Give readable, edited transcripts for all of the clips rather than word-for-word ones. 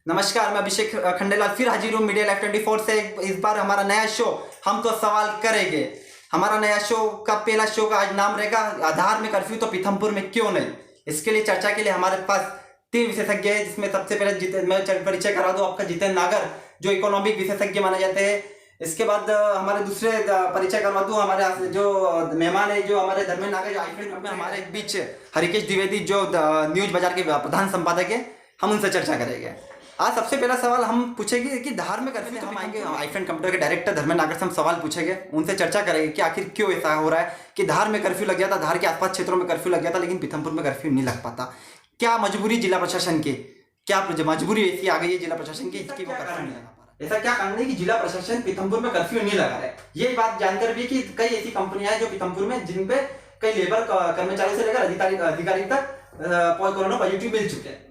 नमस्कार, मैं अभिषेक खंडेलाल फिर हाजिर हूँ मीडिया लाइव 24 से। इस बार हमारा नया शो हम तो सवाल करेंगे। हमारा नया शो का पहला शो का आज नाम रहेगा आधार में कर्फ्यू तो पीथमपुर में क्यों नहीं। इसके लिए चर्चा के लिए हमारे पास 3 विशेषज्ञ हैं, जिसमें सबसे पहले मैं परिचय करा दूँ आपका जितेंद्र नागर, जो इकोनॉमिक विशेषज्ञ माने जाते हैं। इसके बाद हमारे दूसरे परिचय करवा दूँ, हमारे जो मेहमान है जो हमारे धर्मेंद्र नागर, जो आईफेड में हमारे बीच हरिकेश द्विवेदी जो न्यूज बाजार के प्रधान संपादक है, हम उनसे चर्चा करेंगे। आज सबसे पहला सवाल हम पूछेंगे कि धार में कर्फ्यू, हम आएंगे आईफेड कंप्यूटर के डायरेक्टर धर्मेंद्र नागर से हम सवाल पूछेंगे, उनसे चर्चा करेंगे कि आखिर क्यों ऐसा हो रहा है कि धार में कर्फ्यू लग गया था, धार के आसपास क्षेत्रों में कर्फ्यू लग गया था, लेकिन पीथमपुर में कर्फ्यू नहीं लग पाता। क्या मजबूरी जिला प्रशासन की, क्या मजबूरी ऐसी आ गई है जिला प्रशासन की, इसकी वो कर्फ्यू नहीं लगा पा रहा। ऐसा क्या कारण है कि जिला प्रशासन पीथमपुर में कर्फ्यू नहीं लगा रहा है। ये बात जानकर भी कि कई ऐसी कंपनियां हैं जो पीथमपुर में, जिन पे कई लेबर कर्मचारी से लेकर अधिकारी तक कोरोना पॉजिटिव मिल चुके हैं।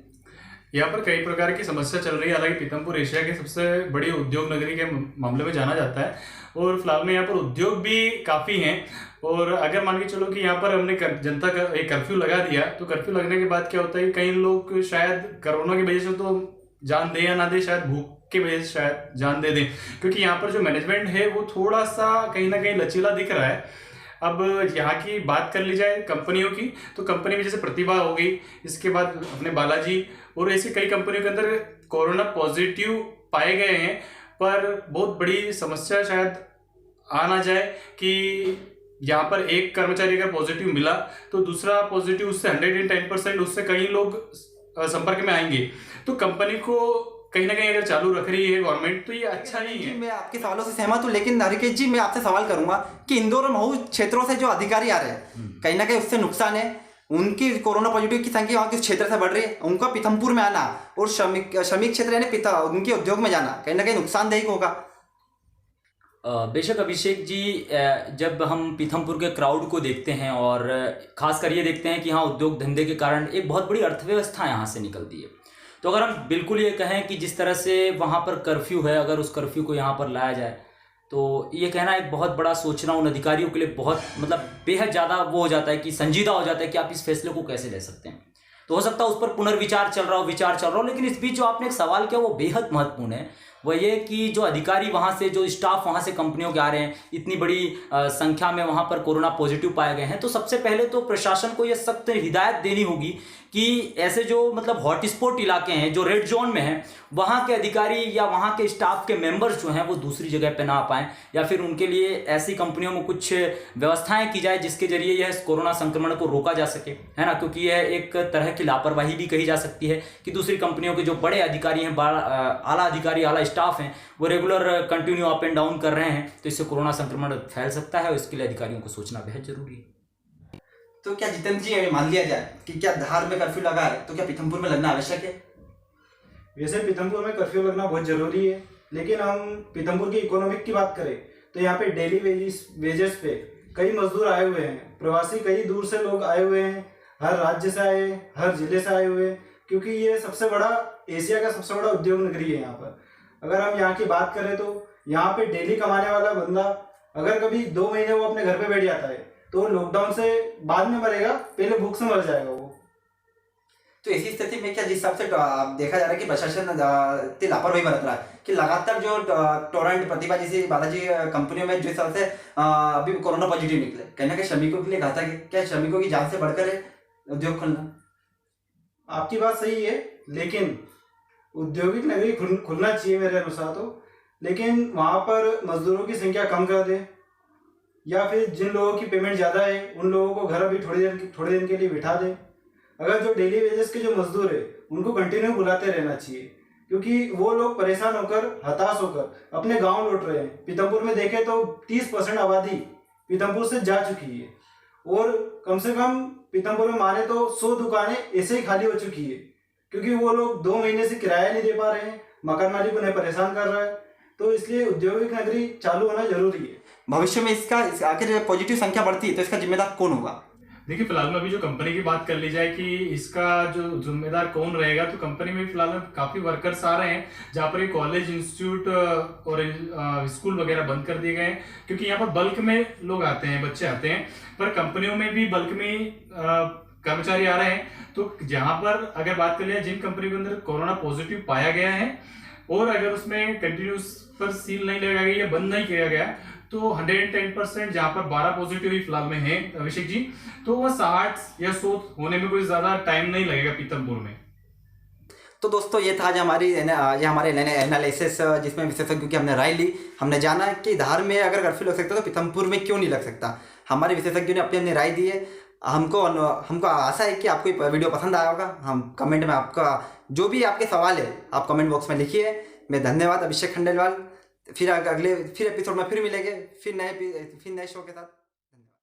यहाँ पर कई प्रकार की समस्या चल रही है। हालांकि पीथमपुर एशिया की सबसे बड़ी उद्योग नगरी के मामले में जाना जाता है और फिलहाल में यहाँ पर उद्योग भी काफ़ी हैं। और अगर मान के चलो कि यहाँ पर हमने जनता का एक कर्फ्यू लगा दिया, तो कर्फ्यू लगने के बाद क्या होता है कि कई लोग शायद कोरोना की वजह से तो जान दे या ना दे, शायद भूख की वजह से शायद जान दे दें, क्योंकि यहाँ पर जो मैनेजमेंट है वो थोड़ा सा कहीं ना कहीं लचीला दिख रहा है। अब यहाँ की बात कर ली जाए कंपनियों की, तो कंपनी में जैसे प्रतिभा हो गई, इसके बाद अपने बालाजी और ऐसी कई कंपनियों के अंदर कोरोना पॉजिटिव पाए गए हैं। पर बहुत बड़ी समस्या शायद आ ना जाए कि यहाँ पर एक कर्मचारी अगर पॉजिटिव मिला तो दूसरा पॉजिटिव उससे 110% उससे कई लोग संपर्क में आएंगे। तो कंपनी को कहीं ना कहीं अगर चालू रख रही है गवर्नमेंट, तो ये अच्छा नहीं है। मैं आपके सवालों से सहमत हूँ, लेकिन हरिकेश जी मैं आपसे सवाल करूंगा कि इंदौर और महू क्षेत्रों से जो अधिकारी आ रहे हैं, कहीं ना कहीं उससे नुकसान है। उनकी कोरोना पॉजिटिव की संख्या वहाँ किस क्षेत्र से बढ़ रही है, उनका पीथमपुर में आना और श्रमिक क्षेत्र यानी उनके उद्योग में जाना कहीं ना कहीं नुकसानदायक होगा। बेशक अभिषेक जी, जब हम पीथमपुर के क्राउड को देखते हैं और खासकर ये देखते हैं कि यहाँ उद्योग धंधे के कारण एक बहुत बड़ी अर्थव्यवस्था यहाँ से निकलती है, तो अगर हम बिल्कुल ये कहें कि जिस तरह से वहाँ पर कर्फ्यू है, अगर उस कर्फ्यू को यहाँ पर लाया जाए, तो ये कहना एक बहुत बड़ा सोचना उन अधिकारियों के लिए बहुत बेहद ज़्यादा वो हो जाता है कि संजीदा हो जाता है कि आप इस फैसले को कैसे ले सकते हैं। तो हो सकता है उस पर पुनर्विचार चल रहा हो, लेकिन इस बीच जो आपने एक सवाल किया वो बेहद महत्वपूर्ण है। वह ये कि जो अधिकारी वहाँ से, जो स्टाफ वहाँ से कंपनियों के आ रहे हैं, इतनी बड़ी संख्या में वहाँ पर कोरोना पॉजिटिव पाए गए हैं, तो सबसे पहले तो प्रशासन को यह सख्त हिदायत देनी होगी कि ऐसे जो हॉटस्पॉट इलाके हैं, जो रेड जोन में हैं, वहाँ के अधिकारी या वहाँ के स्टाफ के मेंबर्स जो हैं वो दूसरी जगह पे ना आ पाएँ, या फिर उनके लिए ऐसी कंपनियों में कुछ व्यवस्थाएं की जाए जिसके जरिए यह कोरोना संक्रमण को रोका जा सके, है ना। क्योंकि यह एक तरह की लापरवाही भी कही जा सकती है कि दूसरी कंपनियों के जो बड़े अधिकारी हैं, आला अधिकारी, आला स्टाफ हैं, वो regular continue up and down कर रहे हैं, तो इससे कोरोना संक्रमण फैल सकता है और इसके लिए अधिकारियों को सोचना बेहद जरूरी है। तो क्या जितेंद्र जी मान लिया जाए कि क्या धार में कर्फ्यू लगा है, तो क्या पीथमपुर में लगना आवश्यक है? वैसे पीथमपुर में कर्फ्यू लगना बहुत जरूरी है, लेकिन हम पीथमपुर की इकोनॉमिक की बात करें तो यहाँ पे डेली वेजेस पे कई मजदूर आए हुए हैं, प्रवासी कई दूर से लोग आए हुए हैं, हर राज्य से आए, हर जिले से आए हुए हैं, क्योंकि ये सबसे बड़ा एशिया का सबसे बड़ा उद्योग नगरी है यहाँ पर। अगर हम यहाँ की बात करें तो यहाँ पे डेली कमाने वाला बंदा अगर कभी 2 महीने वो अपने घर पे बैठ जाता है तो लॉकडाउन से बाद में मरेगा, पहले भूख से मर जाएगा वो। तो ऐसी स्थिति में क्या जिस हिसाब से देखा जा रहा है कि प्रशासन लापरवाही बरत रहा है कि लगातार जो टोरेंट, प्रतिभा जैसी बालाजी कंपनियों में जिस हिसाब से अभी कोरोना पॉजिटिव निकले, कहीं ना कहीं श्रमिकों के लिए घातक है। क्या श्रमिकों की जान से बढ़कर है उद्योग खोलना? आपकी बात सही है, लेकिन औद्योगिक नगरी खुलना चाहिए मेरे अनुसार तो, लेकिन वहाँ पर मजदूरों की संख्या कम कर दे, या फिर जिन लोगों की पेमेंट ज़्यादा है उन लोगों को घर अभी थोड़े दिन के लिए बिठा दें। अगर जो डेली वेजेस के जो मजदूर है उनको कंटिन्यू बुलाते रहना चाहिए, क्योंकि वो लोग परेशान होकर, हताश होकर अपने गांव लौट रहे हैं। पीथमपुर में देखें तो 30% आबादी पीथमपुर से जा चुकी है, और कम से कम पीथमपुर में माने तो 100 दुकानें ऐसे ही खाली हो चुकी है, क्योंकि वो लोग 2 महीने से किराया नहीं दे पा रहे हैं, मकान मालिक उन्हें परेशान कर रहा है। तो इसलिए औद्योगिक नगरी चालू होना जरूरी है। भविष्य में इसका आखिर पॉजिटिव संख्या बढ़ती है तो इसका जिम्मेदार कौन होगा? देखिए, फिलहाल में अभी जो कंपनी की बात कर ली जाए कि इसका जो जिम्मेदार कौन रहेगा, तो कंपनी में फिलहाल में काफी वर्कर्स आ रहे हैं, जहाँ पर ये कॉलेज, इंस्टीट्यूट और स्कूल वगैरह बंद कर दिए गए हैं, क्योंकि यहाँ पर बल्क में लोग आते हैं, बच्चे आते हैं। पर कंपनियों में भी बल्क में कर्मचारी आ रहे हैं। तो जहां पर अगर बात कर लिया जिन कंपनी के अंदर कोरोना पॉजिटिव पाया गया है और अगर उसमें कंटिन्यूस पर सील नहीं लगाया गया या बंद नहीं किया गया, तो 110% जहां पर 12 पॉजिटिव ही फिलहाल में है अभिषेक जी, तो वह 60 या 100 होने में कोई ज्यादा टाइम नहीं लगेगा पीतमपुर में। तो दोस्तों ये था आज ये हमारे एनालिसिस, जिसमें विशेषज्ञों की हमने राय ली। हमने जाना कि धार में अगर कर्फ्यू लग सकता है तो पीतमपुर में क्यों नहीं लग सकता। हमारे विशेषज्ञों ने अपनी अपनी राय दी है। हमको आशा है कि आपको ये वीडियो पसंद आया होगा। हम कमेंट में आपका जो भी आपके सवाल है आप कमेंट बॉक्स में लिखिए। मैं धन्यवाद अभिषेक खंडेलवाल। फिर एपिसोड में फिर मिलेंगे, फिर नए शो के साथ।